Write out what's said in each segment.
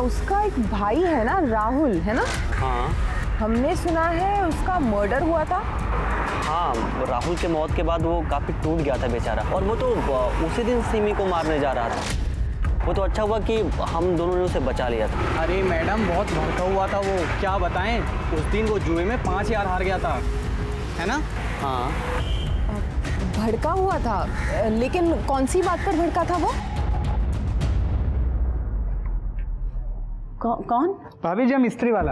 उसका एक भाई है ना, राहुल, है ना? हाँ हमने सुना है उसका मर्डर हुआ था। हाँ, राहुल के मौत के बाद वो काफ़ी टूट गया था बेचारा, और वो तो उसी दिन सिमी को मारने जा रहा था। वो तो अच्छा हुआ कि हम दोनों ने उसे बचा लिया था। अरे मैडम, बहुत भड़का हुआ था वो, क्या बताएं। उस दिन वो जुए में 5,000 हार गया था, है ना? हाँ, भड़का हुआ था, लेकिन कौन सी बात पर भड़का था वो? कौन? भाभी जी, हम इस्त्री वाला,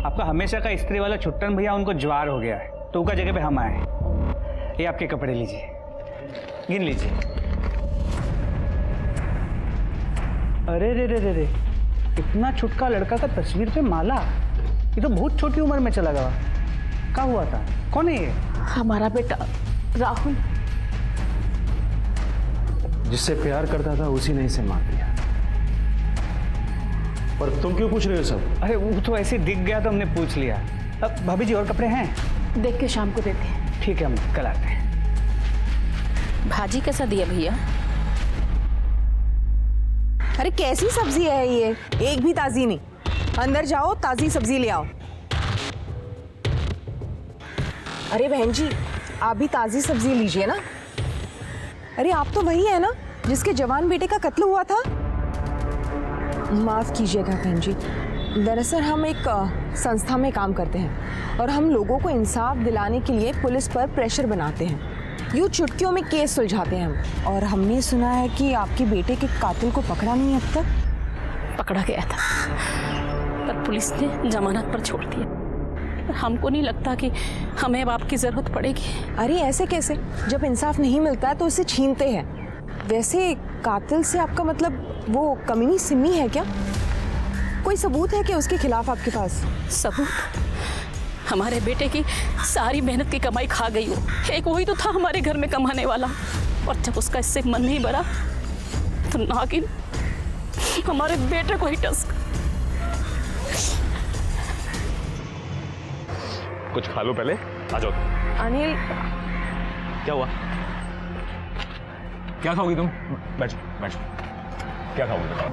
आपका हमेशा का इस्त्री वाला छुट्टन भैया, उनको ज्वार हो गया है तो उनका जगह पे हम आए। ये आपके कपड़े लीजिए, गिन लीजिए। अरे रे रे रे रे, इतना छुटका लड़का का तस्वीर पे माला, ये तो बहुत छोटी उम्र में चला गया। क्या हुआ था? कौन है ये? हमारा बेटा राहुल। जिससे प्यार करता था उसी ने इसे मार दिया। पर तुम क्यों पूछ रहे हो सब? अरे वो तो ऐसे दिख गया तो हमने पूछ लिया। अब भाभी जी और कपड़े हैं? देख के शाम को देते हैं। ठीक है, हम कल आते हैं। भाजी कैसा दिया भैया? अरे कैसी सब्जी है ये, एक भी ताजी नहीं। अंदर जाओ, ताजी सब्जी ले आओ। अरे बहन जी, आप भी ताजी सब्जी लीजिए ना। अरे आप तो वही है ना जिसके जवान बेटे का कत्ल हुआ था? माफ कीजिएगा बहन जी, दरअसल हम एक संस्था में काम करते हैं और हम लोगों को इंसाफ दिलाने के लिए पुलिस पर प्रेशर बनाते हैं। यूँ चुटकियों में केस सुलझाते हैं हम। और हमने सुना है कि आपके बेटे के कातिल को पकड़ा नहीं अब तक। पकड़ा गया था पर पुलिस ने जमानत पर छोड़ दिया। हमको नहीं लगता कि हमें अब आपकी जरूरत पड़ेगी। अरे ऐसे कैसे? जब इंसाफ नहीं मिलता है तो उसे छीनते हैं। वैसे कातिल से आपका मतलब वो कमीनी सिमी है क्या? कोई सबूत है क्या उसके खिलाफ आपके पास? सबूत? हमारे बेटे की सारी मेहनत की कमाई खा गई हो। एक वही तो था हमारे घर में कमाने वाला, और जब उसका इससे मन नहीं भरा तो नागिन हमारे बेटे को ही टस। कुछ खा लो पहले, आ जाओ। अनिल, क्या हुआ? क्या खाओगी तुम? बैठो बैठो, क्या खाओगी बताओ?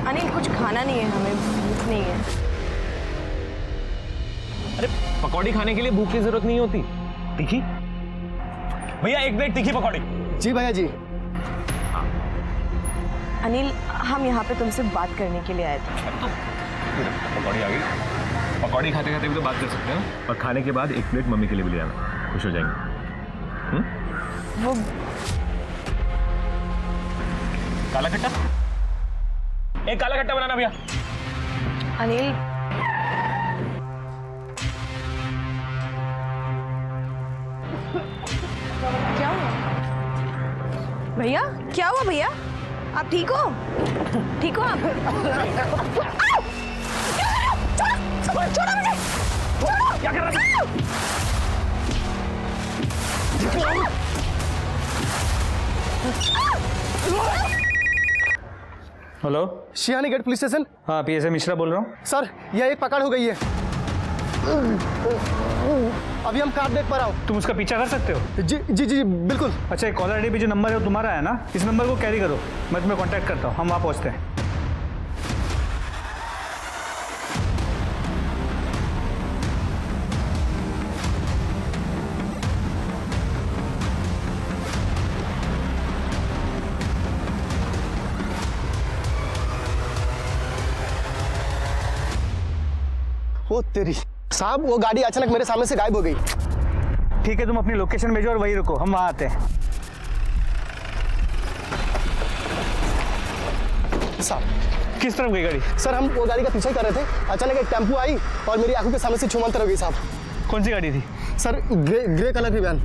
अनिल कुछ खाना नहीं है, हमें भूख नहीं है। अरे पकौड़ी खाने के लिए भूख की जरूरत नहीं होती। तीखी भैया, एक प्लेट तीखी पकौड़ी। जी भैया जी। अनिल, हम यहाँ पे तुमसे बात करने के लिए आए थे। पकौड़ी आ गई। पकौड़ी खाते खाते भी तो बात कर सकते हैं, और खाने के बाद एक प्लेट मम्मी के लिए भी ले आना, खुश हो जाएंगे। वो काला खट्टा, एक काला खट्टा बनाना भैया। अनिल, क्या हुआ भैया? क्या हुआ भैया? आप ठीक हो? ठीक हो आप? छोड़ो मुझे! छोड़ो! क्या कर रहा है? Hello, Shiyani gate police station. हाँ पीएसए मिश्रा बोल रहा हूँ। सर, यह एक पकड़ हो गई है। अभी हम कार देख पा रहा हूँ। तुम उसका पीछा कर सकते हो? जी जी जी बिल्कुल। अच्छा, एक कॉलर आईडी पे जो नंबर है वो तुम्हारा है ना? इस नंबर को कैरी करो, मैं तुम्हें कांटेक्ट करता हूँ, हम वहाँ पहुँचते हैं। ओ तेरी साहब, वो गाड़ी अचानक मेरे सामने से गायब हो गई। ठीक है, तुम अपनी लोकेशन भेजो और वहीं रुको, हम वहाँ आते हैं। साहब, किस तरफ गई गाड़ी? सर हम वो गाड़ी का पीछा कर रहे थे, अचानक एक टेम्पो आई और मेरी आंखों के सामने से छूमंतर हो गई साहब। कौन सी गाड़ी थी? सर ग्रे कलर की वैन।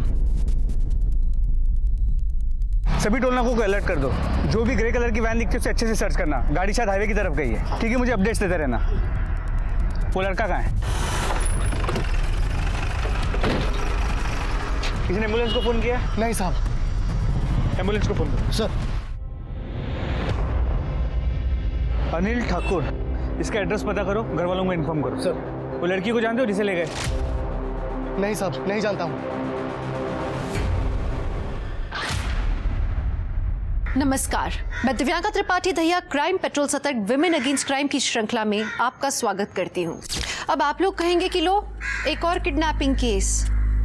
सभी टोल नाकों को अलर्ट कर दो, जो भी ग्रे कलर की वैन दिखती है उसे अच्छे से सर्च करना। गाड़ी शायद हाईवे की तरफ गई है। ठीक है, मुझे अपडेट्स देते रहना। वो लड़का कहाँ है? किसी ने एम्बुलेंस को फोन किया? नहीं साहब। एम्बुलेंस को फोन करो। सर। अनिल ठाकुर, इसका एड्रेस पता करो, घर वालों को इन्फॉर्म करो। सर। वो लड़की को जानते हो जिसे ले गए? नहीं साहब, नहीं जानता हूँ। नमस्कार, मैं दिव्यांका त्रिपाठी दहिया क्राइम पेट्रोल सतर्क विमेन अगेंस्ट क्राइम की श्रृंखला में आपका स्वागत करती हूँ। अब आप लोग कहेंगे कि लो एक और किडनैपिंग केस,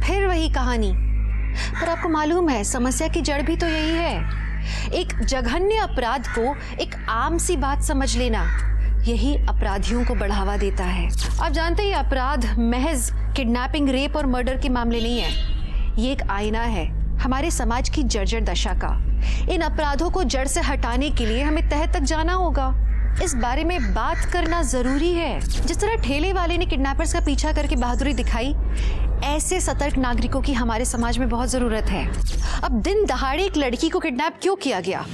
फिर वही कहानी। पर आपको मालूम है समस्या की जड़ भी तो यही है। एक जघन्य अपराध को एक आम सी बात समझ लेना, यही अपराधियों को बढ़ावा देता है। आप जानते हैं अपराध महज किडनैपिंग, रेप और मर्डर के मामले नहीं है। ये एक आईना है हमारे समाज की जर्जर दशा का। इन अपराधों को जड़ से हटाने के लिए हमें तह तक जाना होगा। इस बारे में बात करना जरूरी है। जिस तरह ठेले वाले ने किडनैपर्स का पीछा करके बहादुरी दिखाई, ऐसे सतर्क नागरिकों की हमारे समाज में बहुत जरूरत है। अब दिन दहाड़े एक लड़की को किडनैप क्यों किया गया?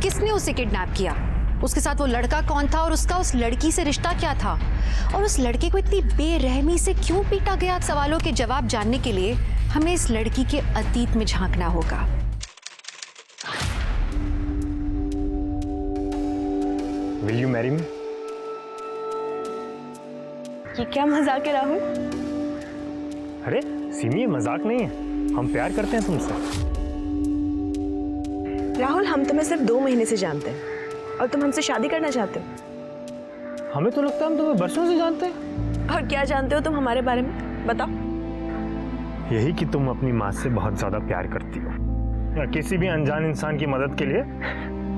किसने उसे किडनैप किया? उसके साथ वो लड़का कौन था और उसका उस लड़की से रिश्ता क्या था? और उस लड़के को इतनी बेरहमी से क्यों पीटा गया? सवालों के जवाब जानने के लिए हमें इस लड़की के अतीत में झांकना होगा। Will you marry me? ये क्या मजाक है राहुल? अरे सिमी, ये मजाक नहीं है, हम प्यार करते हैं तुमसे। राहुल, हम तुम्हें सिर्फ 2 महीने से जानते हैं और तुम हमसे शादी करना चाहते हो। हमें तो लगता है हम तुम्हें बरसों से जानते हैं। और क्या जानते हो तुम हमारे बारे में, बताओ। यही कि तुम अपनी माँ से बहुत ज्यादा प्यार करती हो या किसी भी अनजान इंसान की मदद के लिए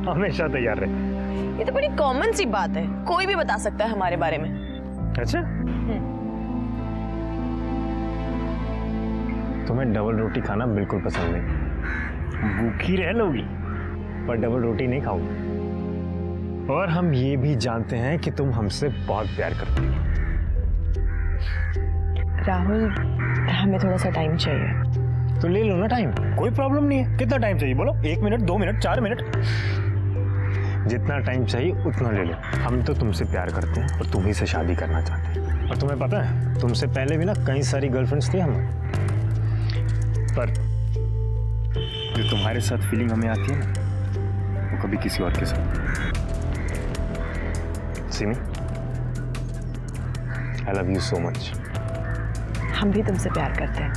हमेशा तैयार रहे। ये तो बड़ी कॉमन सी बात है, कोई भी बता सकता है हमारे बारे में। अच्छा, तुम्हें डबल रोटी खाना बिल्कुल पसंद नहीं, भूखी रह लोगी पर डबल रोटी नहीं खाओगी। और हम ये भी जानते हैं कि तुम हमसे बहुत प्यार करती हो। राहुल, हमें थोड़ा सा टाइम चाहिए। तो ले लो ना टाइम, कोई प्रॉब्लम नहीं है। कितना टाइम चाहिए बोलो? 1 मिनट, 2 मिनट, 4 मिनट, जितना टाइम चाहिए उतना ले लो। हम तो तुमसे प्यार करते हैं और तुम्ही से शादी करना चाहते हैं। और तुम्हें पता है तुमसे पहले भी ना कई सारी गर्लफ्रेंड्स थी हमें, पर जो तुम्हारे साथ फीलिंग हमें आती है ना, वो कभी किसी और के साथ। सिमी, आई लव यू सो मच। हम भी तुमसे प्यार करते हैं,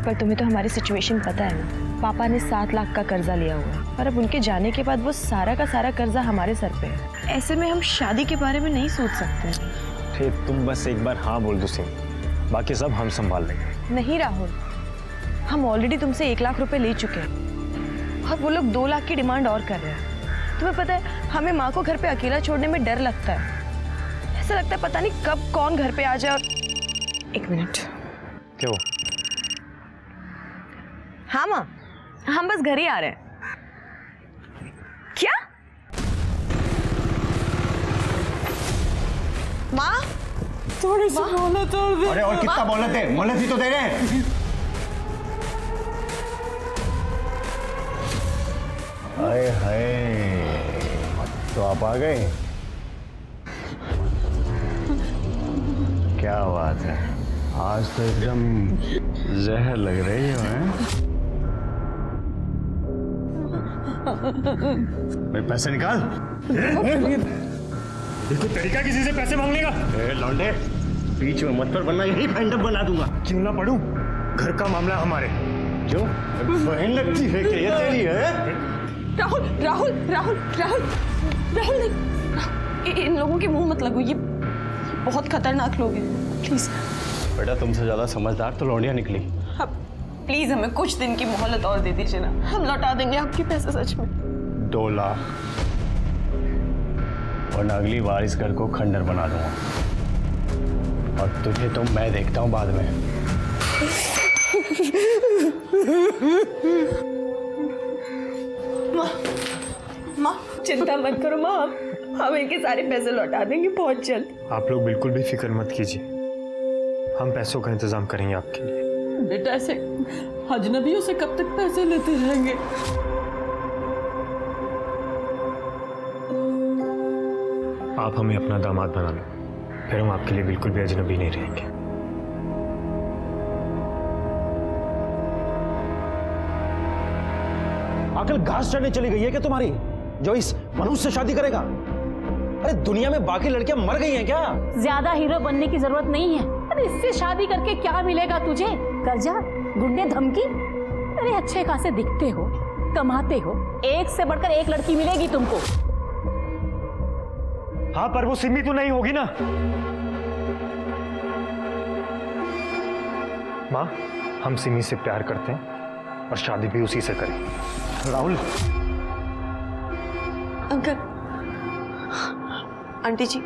पर तुम्हें तो हमारी सिचुएशन पता है ना। पापा ने 7 लाख का कर्जा लिया हुआ है और अब उनके जाने के बाद वो सारा का सारा कर्जा हमारे सर पे है। ऐसे में हम शादी के बारे में नहीं सोच सकते। ठीक, तुम बस एक बार हाँ बोल दो सिमी, बाकी सब हम संभाल लेंगे। नहीं राहुल, हम ऑलरेडी तुमसे 1 लाख रुपए ले चुके हैं और वो लोग 2 लाख की डिमांड और कर रहे हैं। तुम्हें पता है हमें माँ को घर पे अकेला छोड़ने में डर लगता है। ऐसा लगता है पता नहीं कब कौन घर पे आ जाए। और 1 मिनट। क्यों? हाँ माँ, हम बस घर ही आ रहे हैं। क्या माँ? थोड़ी सी मोहलत और दे। अरे और कितना मोहलत है? मोहलत ही तो दे रहे हैं। हाय हाय, तो आप आ गए, क्या बात है। आज तो एकदम जहर लग रही है। भाई पैसे निकाल। इसको तरीका किसी से पैसे मांगने का? ए लौंडे, बीच में मत पर वरना यही फैंडअप बना दूंगा। क्यों ना पढ़ूं? घर का मामला हमारे। क्यों? बहन लगती है कि ये तेरी है? राहुल राहुल राहुल राहुल राहुल नहीं, इन लोगों के मुंह मत लगो, ये बहुत खतरनाक लोग हैं। प्लीज बेटा, तुमसे ज्यादा समझदार तो लौंडिया निकली। अब प्लीज हमें कुछ दिन की मोहलत और दे दीजिए ना, हम लौटा देंगे आपके पैसे। सच में 2 लाख, वरना अगली बार इस घर को खंडर बना दूंगा। और तुझे तो मैं देखता हूँ बाद में। माँ चिंता मत करो माँ, हम इनके सारे पैसे लौटा देंगे बहुत जल्द। आप लोग बिल्कुल भी फिक्र मत कीजिए, हम पैसों का इंतजाम करेंगे आपके लिए। बेटा ऐसे अजनबियों से कब तक पैसे लेते रहेंगे? आप हमें अपना दामाद बना लो, फिर हम आपके लिए बिल्कुल भी अजनबी नहीं रहेंगे। अकल घास चढ़ने चली गई है क्या तुम्हारी, जो इस मनुष्य से शादी करेगा? अरे दुनिया में बाकी लड़कियां मर गई हैं क्या? ज्यादा हीरो बनने की जरूरत नहीं है। अरे इससे शादी करके क्या मिलेगा तुझे? कर्जा, गुंडे, धमकी? अरे अच्छे खासे दिखते हो, कमाते हो, एक से बढ़कर एक लड़की मिलेगी तुमको। हाँ, पर वो सिमी तो नहीं होगी ना। माँ, हम सिमी से प्यार करते हैं और शादी भी उसी से करें। राहुल। अंकल, आंटी जी,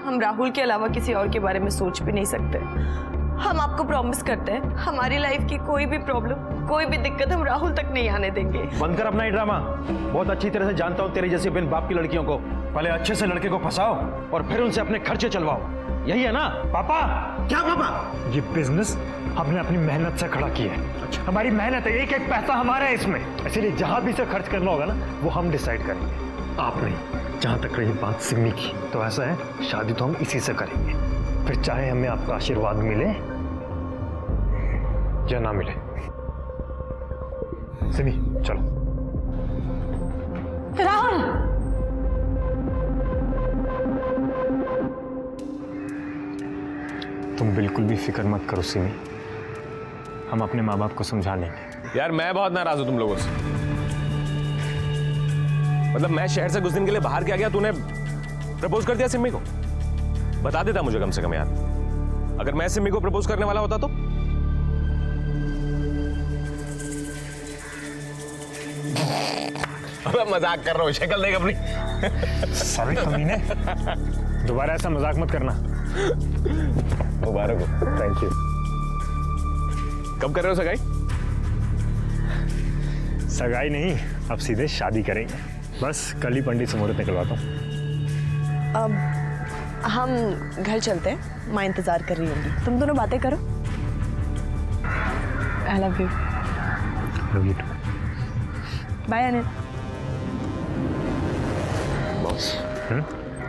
हम राहुल के अलावा किसी और के बारे में सोच भी नहीं सकते। हम आपको प्रॉमिस करते हैं, हमारी लाइफ की कोई भी प्रॉब्लम, कोई भी दिक्कत हम राहुल तक नहीं आने देंगे। बंद कर अपना ही ड्रामा। बहुत अच्छी तरह से जानता हूँ तेरी जैसी बिन बाप की लड़कियों को। पहले अच्छे से लड़के को फंसाओ और फिर उनसे अपने खर्चे चलवाओ। यही है ना पापा? क्या पापा? ये बिजनेस हमने अपनी मेहनत से खड़ा किया है। अच्छा। हमारी मेहनत है, एक एक पैसा हमारा है इसमें, इसीलिए जहां भी से खर्च करना होगा ना, वो हम डिसाइड करेंगे, आप नहीं। जहां तक रही बात सिमी की, तो ऐसा है, शादी तो हम इसी से करेंगे, फिर चाहे हमें आपका आशीर्वाद मिले या ना मिले। सिमी चलो। राहुल, तुम बिल्कुल भी फिक्र मत करो सिमी, हम अपने माँ बाप को समझा लेंगे। यार मैं बहुत नाराज हूं तुम लोगों से। मतलब मैं शहर से कुछ दिन के लिए बाहर क्या गया, तूने प्रपोज कर दिया सिमी को? बता देता मुझे कम से कम यार। अगर मैं सिमी को प्रपोज करने वाला होता तो? अबे मजाक कर रहा हूँ, शक्ल देख अपनी। सॉरी कमीने, दोबारा ऐसा मजाक मत करना। मुबारक हो। Thank you. कब कर रहे हो सगाई? सगाई नहीं, अब सीधे शादी करेंगे। बस कल ही पंडित से मुहूर्त निकलवाता हूँ। अब हम घर चलते हैं, माँ इंतजार कर रही होंगी। तुम दोनों बातें करो। I love you. Love you too. Bye Anil. Boss,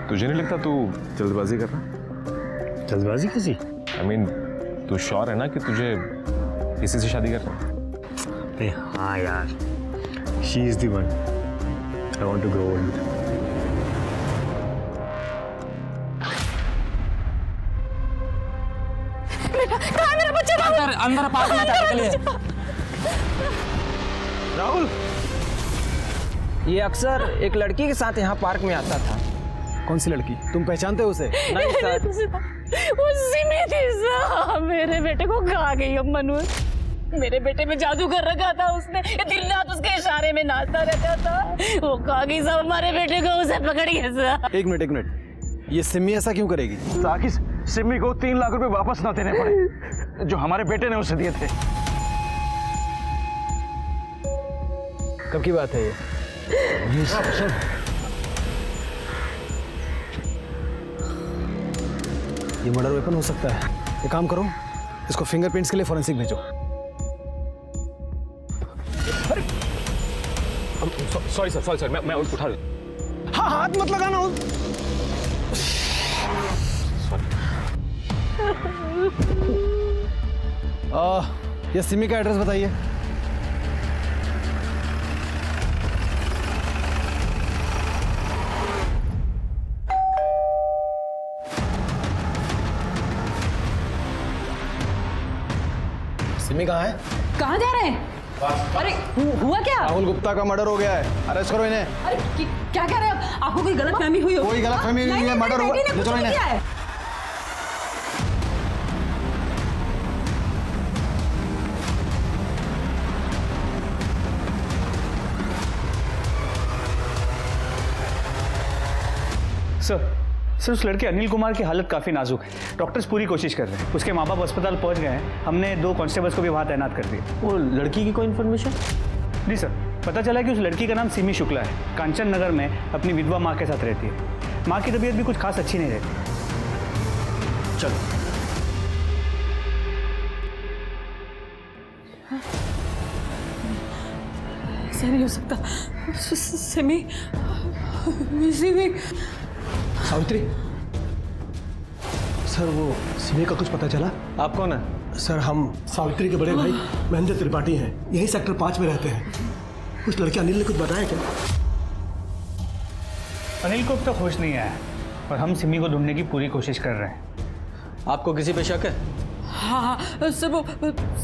तुझे नहीं लगता तू जल्दबाजी कर रहा? जल्दबाजी कैसी? I mean, तू श्योर है ना कि तुझे इसी से शादी करना है? अरे हाँ यार, she is the one I want to grow old. कहाँ है मेरा बच्चा? राहुल, अंदर पार्क में जाने के लिए। राहुल, ये अक्सर एक लड़की के साथ यहाँ पार्क में आता था। कौन सी लड़की? तुम पहचानते हो उसे? नहीं सर। वो सिमी थी साहब। मेरे बेटे को खा गई अब मनु। मेरे बेटे में जादू कर रखा था उसने, ये दिन रात उसके इशारे में नाचता रहता था। वो खा गई सब हमारे बेटे को, उसे पकड़ गया साहब। एक मिनट, ये सिमी ऐसा क्यों करेगी? ताकि सिमी को 3 लाख रुपए वापस ना देने पड़े जो हमारे बेटे ने उसे दिए थे। कब की बात है ये? ये मर्डर वेपन हो सकता है। एक काम करो, इसको फिंगरप्रिंट्स के लिए फॉरेंसिक भेजो। सॉरी सर, मैं उठा लूँ। हाँ, हाथ मत लगाना। ये सिमी का एड्रेस बताइए। सिमी कहाँ है? कहाँ जा रहे हैं? अरे हुआ क्या? राहुल गुप्ता का मर्डर हो गया है, अरेस्ट करो इन्हें। अरे क्या कह रहे हैं? आपको कोई गलतफहमी हुई हो? कोई गलतफहमी नहीं है, मर्डर हुआ। ले चलो इन्हें। सर, उस लड़के अनिल कुमार की हालत काफ़ी नाजुक है। डॉक्टर्स पूरी कोशिश कर रहे हैं। उसके माँ बाप अस्पताल पहुंच गए हैं। हमने 2 कांस्टेबल्स को भी वहाँ तैनात कर दिया। वो लड़की की कोई इन्फॉर्मेशन? जी सर, पता चला कि उस लड़की का नाम सिमी शुक्ला है। कांचन नगर में अपनी विधवा माँ के साथ रहती है। माँ की तबीयत भी कुछ खास अच्छी नहीं रहती। चलो। ऐसा नहीं हो सकता। सिमी सावित्री, सर वो सिमी का कुछ पता चला? आप कौन है? सर हम सावित्री के बड़े भाई महेंद्र त्रिपाठी हैं, यही सेक्टर 5 में रहते हैं। उस लड़के अनिल ने कुछ बताया क्या? अनिल को अब तक होश नहीं आया और हम सिमी को ढूंढने की पूरी कोशिश कर रहे हैं। आपको किसी पे शक है? हाँ सर, वो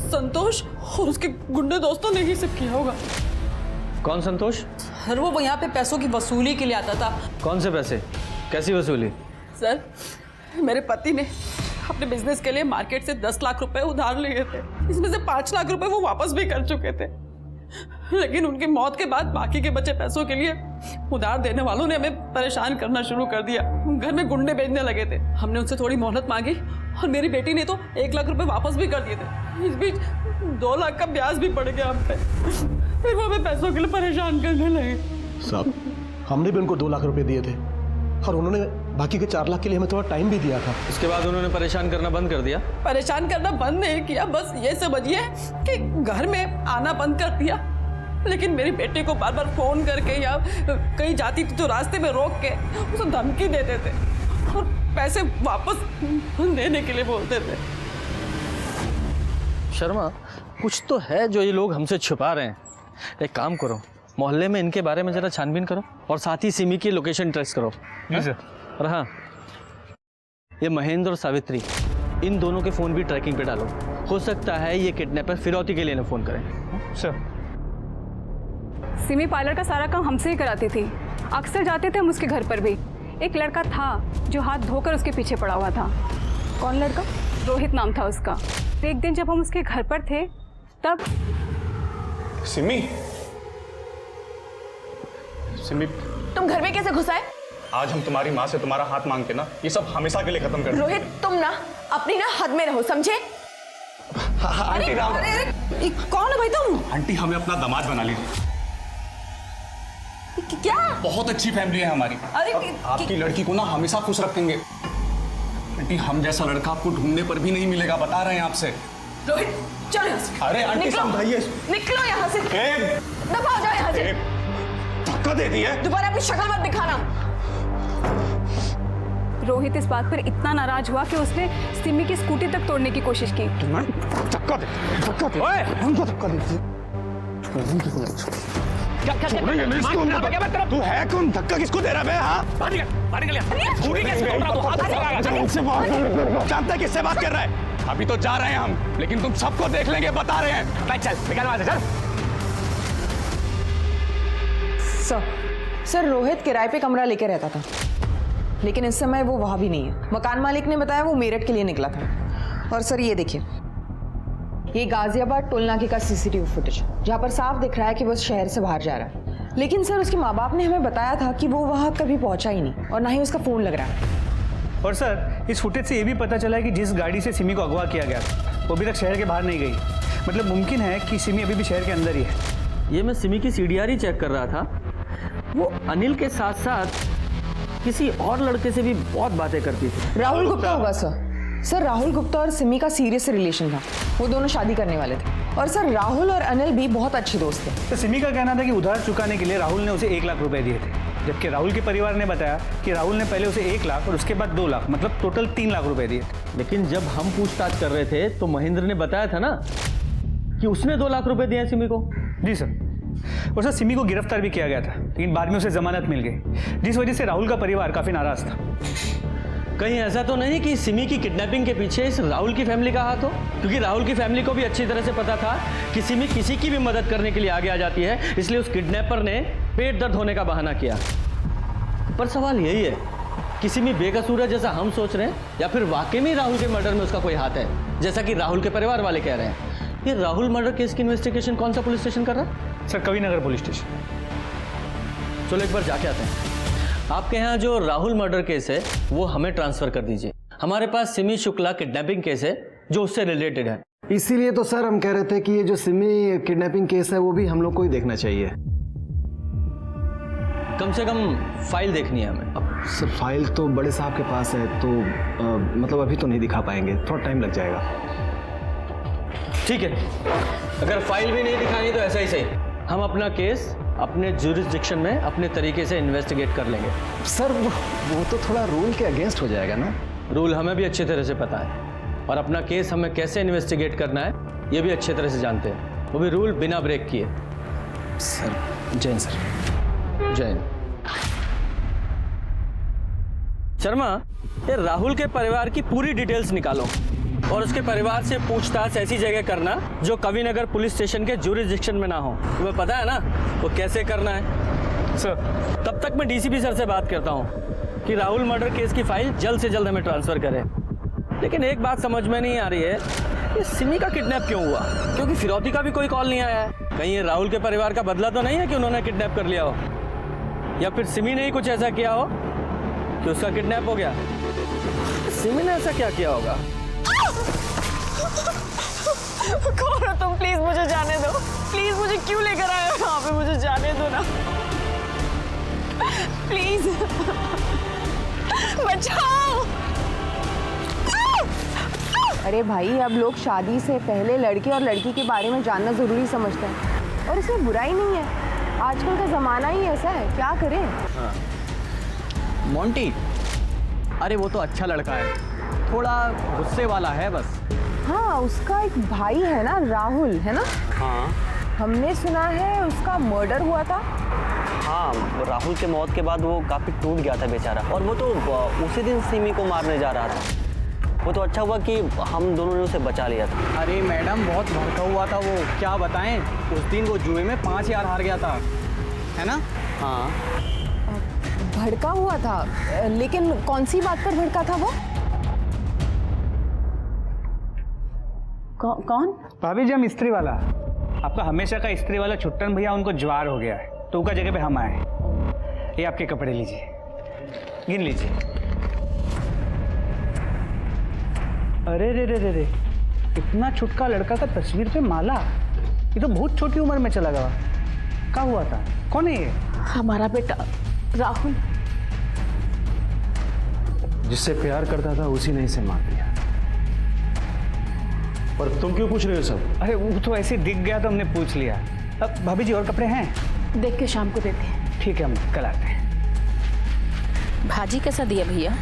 संतोष और उसके गुंडे दोस्तों ने ही सब किया होगा। कौन संतोष? सर वो यहाँ पे पैसों की वसूली के लिए आता था। कौन से पैसे? कैसी वसूली? सर मेरे पति ने अपने बिजनेस के लिए मार्केट से 10 लाख रुपए उधार लिए थे। इसमें से 5 लाख रुपए वो वापस भी कर चुके थे, लेकिन उनकी मौत के बाद बाकी के बचे पैसों के लिए उधार देने वालों ने हमें परेशान करना शुरू कर दिया। घर में गुंडे भेजने लगे थे। हमने उनसे थोड़ी मोहलत मांगी और मेरी बेटी ने तो 1 लाख रुपए वापस भी कर दिए थे। इस बीच 2 लाख का ब्याज भी पड़ गया हम पे। फिर वो हमें पैसों के लिए परेशान करने लगे। साहब, हमने भी उनको 2 लाख रुपए दिए थे और उन्होंने बाकी के 4 लाख के लिए हमें थोड़ा टाइम भी दिया था। उसके बाद उन्होंने परेशान करना बंद कर दिया? परेशान करना बंद नहीं किया, बस ये समझिए कि घर में आना बंद कर दिया। लेकिन मेरी बेटी को बार बार फोन करके या कहीं जाती थी तो रास्ते में रोक के उसे धमकी देते थे और पैसे वापस देने के लिए बोलते थे। शर्मा, कुछ तो है जो ये लोग हमसे छुपा रहे हैं। एक काम करो, मोहल्ले में इनके बारे में जरा छानबीन करो और साथ ही सिमी की लोकेशन ट्रेस करो। जी सर। और हाँ, ये महेंद्र और सावित्री, इन दोनों के फ़ोन भी ट्रैकिंग पे डालो। हो सकता है ये किडनैपर फिरौती के लिए ना फ़ोन करें। सर। सिमी पार्लर का सारा काम हमसे ही कराती थी। अक्सर जाते थे हम उसके घर पर भी। एक लड़का था जो हाथ धोकर उसके पीछे पड़ा हुआ था। कौन लड़का? रोहित नाम था उसका। तो एक दिन जब हम उसके घर पर थे तब सिमी, सिमी, तुम घर में कैसे घुस आए? आज हम तुम्हारी माँ से तुम्हारा हाथ मांगते ना, ये सब हमेशा के लिए खत्म कर दो। रोहित, तुम ना अपनी ना हद में रहो, समझे? आंटी राम, कौन है भाई तुम? आंटी हमें अपना दामाद बना लीजिए। क्या? बहुत अच्छी फैमिली है हमारी। अरे आपकी लड़की को ना हमेशा खुश रखेंगे। आंटी, हम जैसा लड़का आपको ढूंढने पर भी नहीं मिलेगा, बता रहे हैं आपसे। रोहित, चलो यहाँ से। अरे आंटी समझाइए। निकलो यहाँ से। दबा जाओ यहाँ से। धक्का दे दिया। दोबारा अपनी शक्ल मत दिखाना। रोहित इस बात पर इतना नाराज हुआ कि उसने सिमी की स्कूटी तक तोड़ने की कोशिश की। धक्का दे, धक्का दे। ओए, हमको धक्का दे। तू है कौन? धक्का किसको दे रहा है? हाँ? जानता है किससे बात कर रहा है? अभी तो जा रहे हैं हम, लेकिन तुम सबको देख लेंगे, बता रहे हैं। चल, निकल वहां से, चल। सर, रोहित किराए पे कमरा लेके रहता था, लेकिन इस समय वो वहां भी नहीं है। मकान मालिक ने बताया वो मेरठ के लिए निकला था। और सर ये देखिए, ये गाजियाबाद टोल नाके का सीसीटीवी फुटेज, जहाँ पर साफ दिख रहा है कि वो शहर से बाहर जा रहा है। लेकिन सर उसके माँ बाप ने हमें बताया था कि वो वहाँ कभी पहुँचा ही नहीं और ना ही उसका फ़ोन लग रहा है। और सर इस फुटेज से ये भी पता चला है कि जिस गाड़ी से सिमी को अगवा किया गया वो अभी तक शहर के बाहर नहीं गई। मतलब मुमकिन है कि सिमी अभी भी शहर के अंदर ही है। ये मैं सिमी की सीडीआर ही चेक कर रहा था। वो अनिल के साथ साथ किसी और लड़के से भी बहुत बातें करती थी। राहुल गुप्ता होगा सर, राहुल गुप्ता और सिमी का सीरियस रिलेशन था। वो दोनों शादी करने वाले थे। और सर राहुल और अनिल भी बहुत अच्छे दोस्त थे। तो सिमी का कहना था कि उधार चुकाने के लिए राहुल ने उसे 1 लाख रुपए दिए थे, जबकि राहुल के परिवार ने बताया कि राहुल ने पहले उसे 1 लाख और उसके बाद 2 लाख, मतलब टोटल 3 लाख रुपए दिए थे। लेकिन जब हम पूछताछ कर रहे थे तो महेंद्र ने बताया था ना कि उसने 2 लाख रुपए दिए सिमी को। जी सर। और सर सिमी को गिरफ्तार भी किया गया था, लेकिन बाद में उसे जमानत मिल गई, जिस वजह से राहुल का परिवार काफी नाराज था। कहीं ऐसा तो नहीं कि सिमी की किडनैपिंग के पीछे इस राहुल की फैमिली का हाथ हो? क्योंकि राहुल की फैमिली को भी अच्छी तरह से पता था कि सिमी किसी की भी मदद करने के लिए आगे आ जाती है, इसलिए उस किडनैपर ने पेट दर्द होने का बहाना किया। पर सवाल यही है कि सिमी बेकसूर है जैसा हम सोच रहे हैं, या फिर वाकई में राहुल के मर्डर में उसका कोई हाथ है जैसा कि राहुल के परिवार वाले कह रहे हैं। ये राहुल मर्डर केस की इन्वेस्टिगेशन कौन सा पुलिस स्टेशन कर रहा है? Sir Kavi Nagar police station. चलो एक बार जाके आते हैं। आपके यहाँ जो राहुल मर्डर केस है वो हमें ट्रांसफर कर दीजिए। हमारे पास सिमी शुक्ला किडनैपिंग केस है जो उससे रिलेटेड है। इसीलिए तो सर हम कह रहे थे कि ये जो सिमी किडनैपिंग केस है वो भी हम लोग को ही देखना चाहिए। कम से कम फाइल देखनी है हमें। अब सर फाइल तो बड़े साहब के पास है, तो मतलब अभी तो नहीं दिखा पाएंगे, थोड़ा टाइम लग जाएगा। ठीक है, अगर फाइल भी नहीं दिखानी तो ऐसा ही सही, हम अपना केस अपने ज्यूरिसडिक्शन में अपने तरीके से इन्वेस्टिगेट कर लेंगे। सर वो तो थोड़ा रूल के अगेंस्ट हो जाएगा ना। रूल हमें भी अच्छी तरह से पता है और अपना केस हमें कैसे इन्वेस्टिगेट करना है ये भी अच्छी तरह से जानते हैं, वो भी रूल बिना ब्रेक किए। Sir Jain sir. जैन। शर्मा, ये राहुल के परिवार की पूरी डिटेल्स निकालो। और उसके परिवार से पूछताछ ऐसी जगह करना जो कविनगर पुलिस स्टेशन के ज्यूरिसडिक्शन में ना हो। तुम्हें पता है ना वो कैसे करना है? सर, तब तक मैं डीसीपी सर से बात करता हूँ कि राहुल मर्डर केस की फाइल जल्द से जल्द हमें ट्रांसफर करें। लेकिन एक बात समझ में नहीं आ रही है, ये सिमी का किडनैप क्यों हुआ? क्योंकि फिरौती का भी कोई कॉल नहीं आया है। कहीं ये राहुल के परिवार का बदला तो नहीं है कि उन्होंने किडनैप कर लिया हो, या फिर सिमी ने ही कुछ ऐसा किया हो कि उसका किडनैप हो गया। सिमी ने ऐसा क्या किया होगा? कौन हो तुम? प्लीज मुझे जाने दो, प्लीज मुझे क्यों लेकर आए हो यहाँ पे? मुझे जाने दो ना प्लीज, बचाओ। अरे भाई, अब लोग शादी से पहले लड़के और लड़की के बारे में जानना ज़रूरी समझते हैं और इसमें बुराई नहीं है। आजकल का ज़माना ही ऐसा है, क्या करें। हाँ। मोंटी, अरे वो तो अच्छा लड़का है, थोड़ा गुस्से वाला है बस। हाँ, उसका एक भाई है ना, राहुल, है ना? हाँ हमने सुना है उसका मर्डर हुआ था। हाँ, राहुल के मौत के बाद वो काफ़ी टूट गया था बेचारा, और वो तो उसी दिन सिमी को मारने जा रहा था। वो तो अच्छा हुआ कि हम दोनों ने उसे बचा लिया था। अरे मैडम, बहुत भड़का हुआ था वो, क्या बताएं। उस दिन वो जुए में 5000 हार गया था, है ना? हाँ, भड़का हुआ था, लेकिन कौन सी बात पर भड़का था वो? कौन? भाभी जी, हम इस्त्री वाला, आपका हमेशा का इस्त्री वाला छुट्टन भैया, उनको ज्वार हो गया है तो उनका जगह पे हम आए। ये आपके कपड़े लीजिए, गिन लीजिए। अरे रे रे रे रे, इतना छुटका लड़का का तस्वीर पे माला, ये तो बहुत छोटी उम्र में चला गया। क्या हुआ था? कौन है ये? हमारा बेटा राहुल। जिससे प्यार करता था उसी ने इसे मार दिया। और तुम क्यों पूछ रहे हो सब? अरे वो तो ऐसे दिख गया तो हमने पूछ लिया। अब भाभी जी, और कपड़े हैं? देख के शाम को देते हैं। ठीक है, हम कल आते हैं। भाजी कैसा दिया भैया?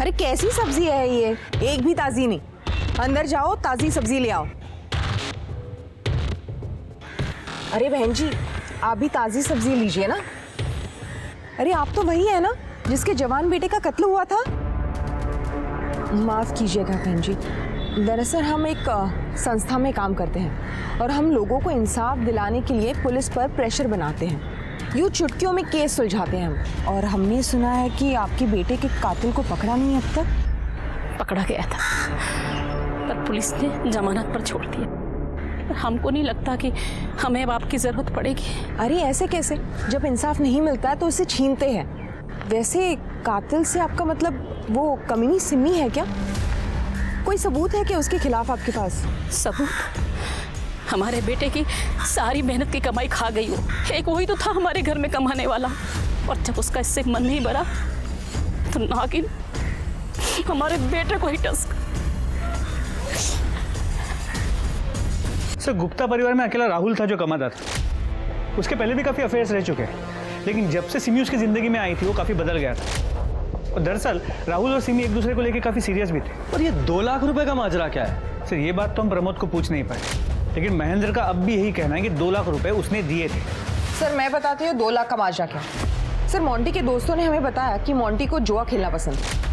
अरे कैसी सब्जी है ये, एक भी ताजी नहीं। अंदर जाओ, ताजी सब्जी ले आओ। अरे बहन जी, आप भी ताजी सब्जी लीजिए ना। अरे आप तो वही है ना जिसके जवान बेटे का कत्ल हुआ था? माफ कीजिएगा बहन जी, दरअसल हम एक संस्था में काम करते हैं और हम लोगों को इंसाफ दिलाने के लिए पुलिस पर प्रेशर बनाते हैं। यूँ चुटकियों में केस सुलझाते हैं हम। और हमने सुना है कि आपके बेटे के कातिल को पकड़ा नहीं अब तक। पकड़ा गया था, पर पुलिस ने जमानत पर छोड़ दिया। हमको नहीं लगता कि हमें अब आपकी जरूरत पड़ेगी। अरे ऐसे कैसे? जब इंसाफ नहीं मिलता तो उसे छीनते हैं। वैसे कातिल से आपका मतलब वो कमीनी सिमी है क्या? कोई सबूत है क्या उसके खिलाफ आपके पास? सबूत? हमारे बेटे की सारी मेहनत की कमाई खा गई हो। एक वही तो था हमारे घर में कमाने वाला, और जब उसका इससे मन नहीं भरा तो नागिन हमारे बेटे को ही टसका। सर, गुप्ता परिवार में अकेला राहुल था जो कमाता था। उसके पहले भी काफी अफेयर्स रह चुके हैं, लेकिन जब से सिमी उसकी जिंदगी में आई थी वो काफी बदल गया था। और दरअसल राहुल और सिमी एक दूसरे को लेकर काफी सीरियस भी थे। और ये 2 लाख रुपए का माजरा क्या है? सर, ये बात तो हम प्रमोद को पूछ नहीं पाए, लेकिन महेंद्र का अब भी यही कहना है कि 2 लाख रुपए उसने दिए थे। सर मैं बताती हूँ 2 लाख का माजरा क्या। सर मोंटी के दोस्तों ने हमें बताया कि मोंटी को जुआ खेलना पसंद है।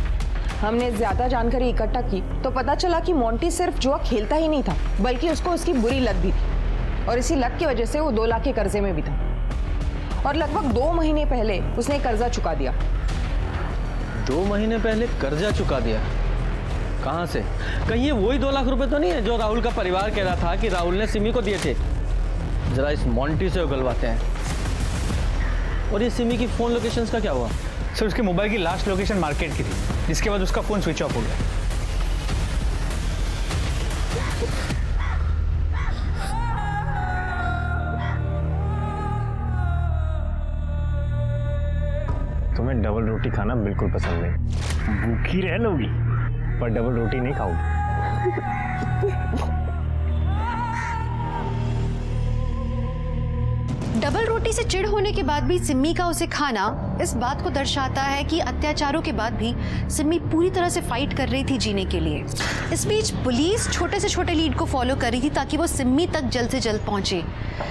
हमने ज्यादा जानकारी इकट्ठा की तो पता चला कि मोंटी सिर्फ जुआ खेलता ही नहीं था, बल्कि उसको उसकी बुरी लत भी थी, और इसी लत की वजह से वो 2 लाख के कर्जे में भी था। और लगभग 2 महीने पहले उसने कर्जा चुका दिया। 2 महीने पहले कर्जा चुका दिया? कहाँ से? कहीं ये वही 2 लाख रुपए तो नहीं है जो राहुल का परिवार कह रहा था कि राहुल ने सिमी को दिए थे? जरा इस मोंटी से उगलवाते हैं। और ये सिमी की फोन लोकेशंस का क्या हुआ? सर, उसके मोबाइल की लास्ट लोकेशन मार्केट की थी, जिसके बाद उसका फोन स्विच ऑफ हो गया। तुम्हें डबल रोटी खाना बिल्कुल पसंद नहीं। भूखी रह लोगी पर डबल रोटी नहीं खाओगी। डबल रोटी से चिढ़ होने के बाद भी सिम्मी का उसे खाना इस बात को दर्शाता है कि अत्याचारों के बाद भी सिमी पूरी तरह से फाइट कर रही थी जीने के लिए। इस बीच पुलिस छोटे से छोटे लीड को फॉलो कर रही थी ताकि वो सिमी तक जल्द से जल्द पहुंचे,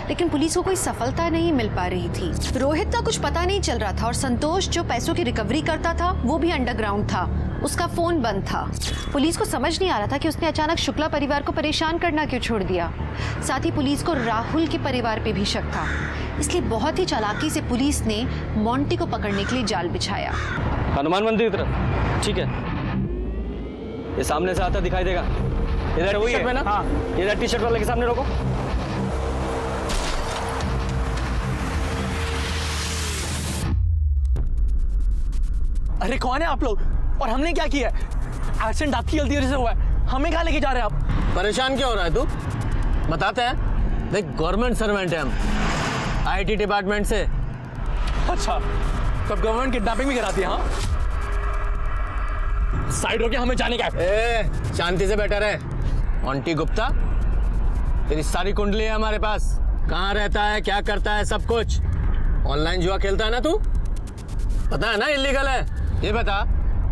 लेकिन पुलिस को कोई सफलता नहीं मिल पा रही थी। रोहित का कुछ पता नहीं चल रहा था और संतोष जो पैसों की रिकवरी करता था वो भी अंडरग्राउंड था, उसका फोन बंद था। पुलिस को समझ नहीं आ रहा था कि उसने अचानक शुक्ला परिवार को परेशान करना क्यों छोड़ दिया। साथ ही पुलिस को राहुल के परिवार पे भी शक था, इसलिए बहुत ही चालाकी से पुलिस ने मोंटी को पकड़ने के लिए जाल बिछाया। हनुमान मंदिर की तरफ, ठीक है। ये सामने से आता दिखाई देगा। इधर टी शर्ट में ना, हाँ, इधर टी शर्ट वाले के सामने रोको। अरे कौन है आप लोग और हमने क्या किया है? एक्सीडेंट आपकी गलती वजह से हुआ है, हमें कहाँ लेके जा रहे हैं आप? परेशान क्यों हो रहा है तू? बताते हैं। देख, गवर्नमेंट सर्वेंट है हम, आईटी डिपार्टमेंट से। अच्छा, तब गवर्नमेंट किडनैपिंग भी कराती है? हाँ, साइड हो के हमें जाने का है। शांति से बैठा रहे। मोंटी गुप्ता, तेरी सारी कुंडली है हमारे पास। कहाँ रहता है, क्या करता है, सब कुछ। ऑनलाइन जुआ खेलता है ना तू? पता है ना इलीगल है। ये बता,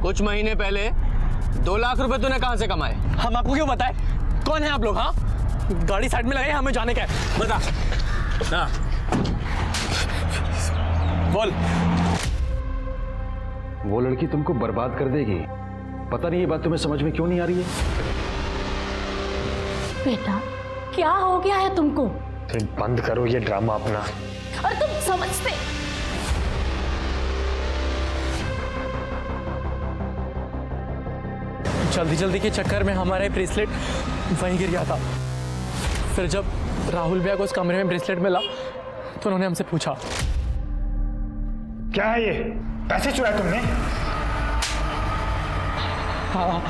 कुछ महीने पहले 2 लाख रुपए तूने कहाँ से कमाए? हम आपको क्यों बताएं? कौन है आप लोग? हाँ, गाड़ी साइड में लगाई, हमें जाने का है। बता। हाँ, बोल। वो लड़की तुमको बर्बाद कर देगी। पता नहीं ये बात तुम्हें समझ में क्यों नहीं आ रही है? बेटा, क्या हो गया है तुमको? फिर बंद करो ये ड्रामा अपना। और तुम समझते? जल्दी जल्दी के चक्कर में हमारा ब्रेसलेट वहीं गिर गया था। फिर जब राहुल भैया को उस कमरे में ब्रेसलेट मिला तो उन्होंने हमसे पूछा, क्या है ये? पैसे चुराए तुमने? हाँ,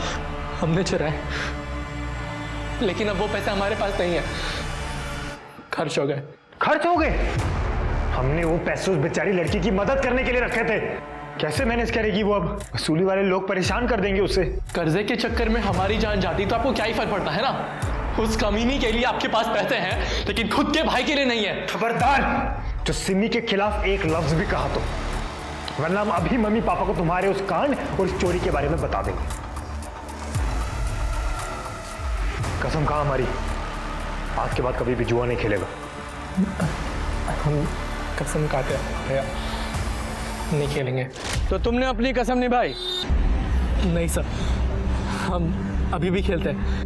हमने चुराए, लेकिन अब वो पैसे हमारे पास नहीं है, खर्च हो गए। खर्च हो गए? हमने वो पैसे उस बेचारी लड़की की मदद करने के लिए रखे थे। कैसे मैनेज करेगी वो? अब वसूली वाले लोग परेशान कर देंगे उससे। कर्जे के चक्कर में हमारी जान जाती तो आपको क्या ही फर्क पड़ता है ना? उस कमीनी के लिए आपके पास पैसे हैं, लेकिन खुद के भाई के लिए नहीं है। खबरदार, जो सिमी के खिलाफ एक लफ्ज भी कहा तो, वरना हम अभी मम्मी पापा को तुम्हारे उस कांड और इस चोरी के बारे में बता देंगे। कसम कहा हमारी, आज के बाद कभी भी जुआ नहीं खेलेगा। हम कसम खाते हैं भैया, नहीं खेलेंगे। तो तुमने अपनी कसम निभाई? नहीं सर, हम अभी भी खेलते हैं।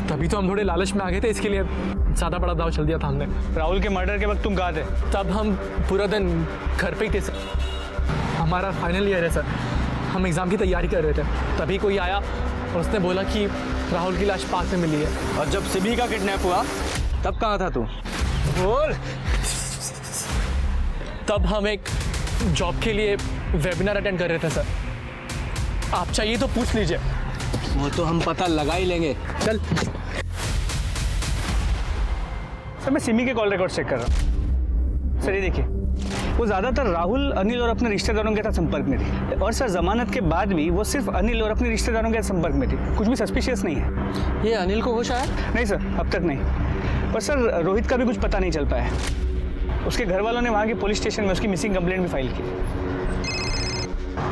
तभी तो हम थोड़े लालच में आ गए थे, इसके लिए ज्यादा बड़ा दाव चल दिया था हमने। राहुल के मर्डर के वक्त तुम कहाँ थे? तब हम पूरा दिन घर पे ही थे सर। हमारा फाइनल ईयर है सर, हम एग्जाम की तैयारी कर रहे थे। तभी कोई आया और उसने बोला कि राहुल की लाश पार्क में मिली है। और जब सिमी का किडनैप हुआ तब कहाँ था तू? बोल। तब हम एक जॉब के लिए वेबिनार अटेंड कर रहे थे सर। आप चाहिए तो पूछ लीजिए। वो तो हम पता लगा ही लेंगे। चल। सर, मैं सिमी के कॉल रिकॉर्ड चेक कर रहा हूँ। सर, ये देखिए, वो ज़्यादातर राहुल, अनिल और अपने रिश्तेदारों के साथ संपर्क में थी। और सर, जमानत के बाद भी वो सिर्फ अनिल और अपने रिश्तेदारों के साथ संपर्क में थी। कुछ भी सस्पिशियस नहीं है। ये अनिल को होश आया? नहीं सर, अब तक नहीं। पर सर, रोहित का भी कुछ पता नहीं चल पाया है। उसके घर वालों ने वहाँ के पुलिस स्टेशन में उसकी मिसिंग कंप्लेंट भी फाइल की।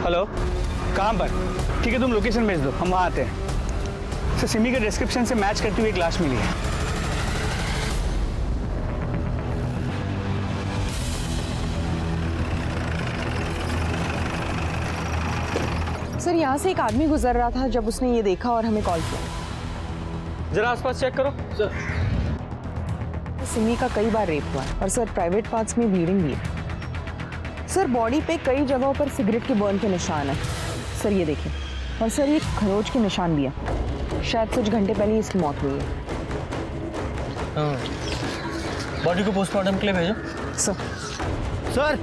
हेलो, कहाँ पर? ठीक है, तुम लोकेशन भेज दो, हम वहाँ आते हैं। सर, सिमी के डिस्क्रिप्शन से मैच करती हुई एक लाश मिली है। सर, यहाँ से एक आदमी गुजर रहा था जब उसने ये देखा और हमें कॉल किया। जरा आसपास चेक करो सर। सिमी का कई बार रेप हुआ है और सर प्राइवेट पार्ट्स में ब्लीडिंग भी है। सर, बॉडी पे कई जगहों पर सिगरेट के बर्न के निशान है। सर, ये देखिए। और सर, ये खरोच के निशान भी है। शायद कुछ घंटे पहले इसकी मौत हुई है। हाँ, बॉडी को पोस्टमार्टम के लिए भेजो। सर। सर,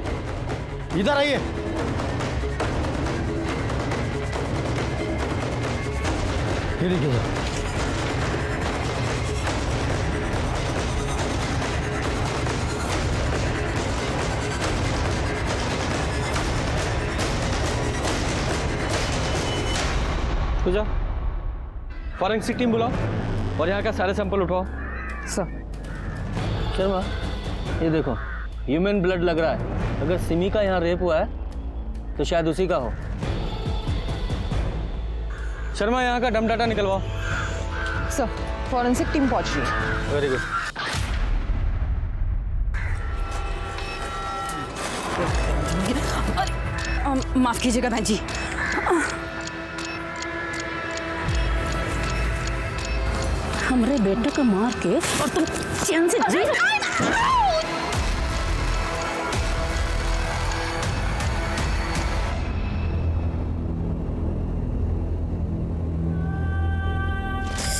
इधर आइए। ये देखिए। तो जा, फॉरेंसिक टीम बुलाओ और यहाँ का सारे सैंपल उठाओ। सर। शर्मा, ये देखो, ह्यूमन ब्लड लग रहा है। अगर सिमी का यहाँ रेप हुआ है तो शायद उसी का हो। शर्मा, यहाँ का डम डाटा निकलवाओ। सर, फॉरेंसिक टीम पहुंच रही है। Very good. माफ कीजिएगा बहन जी। हमरे बेटे को मार के और तुम चैन से जी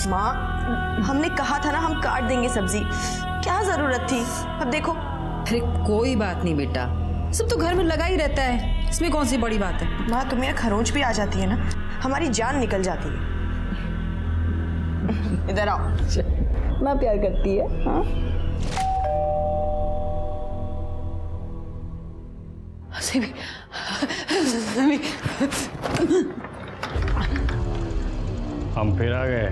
माँ, हमने कहा था ना हम काट देंगे सब्जी, क्या जरूरत थी? अब देखो। अरे कोई बात नहीं बेटा, सब तो घर में लगा ही रहता है, इसमें कौन सी बड़ी बात है। माँ, तुम्हें खरोंच भी आ जाती है ना, हमारी जान निकल जाती है। इधर आओ। ना प्यार करती है। हाँ, हम फिर आ गए।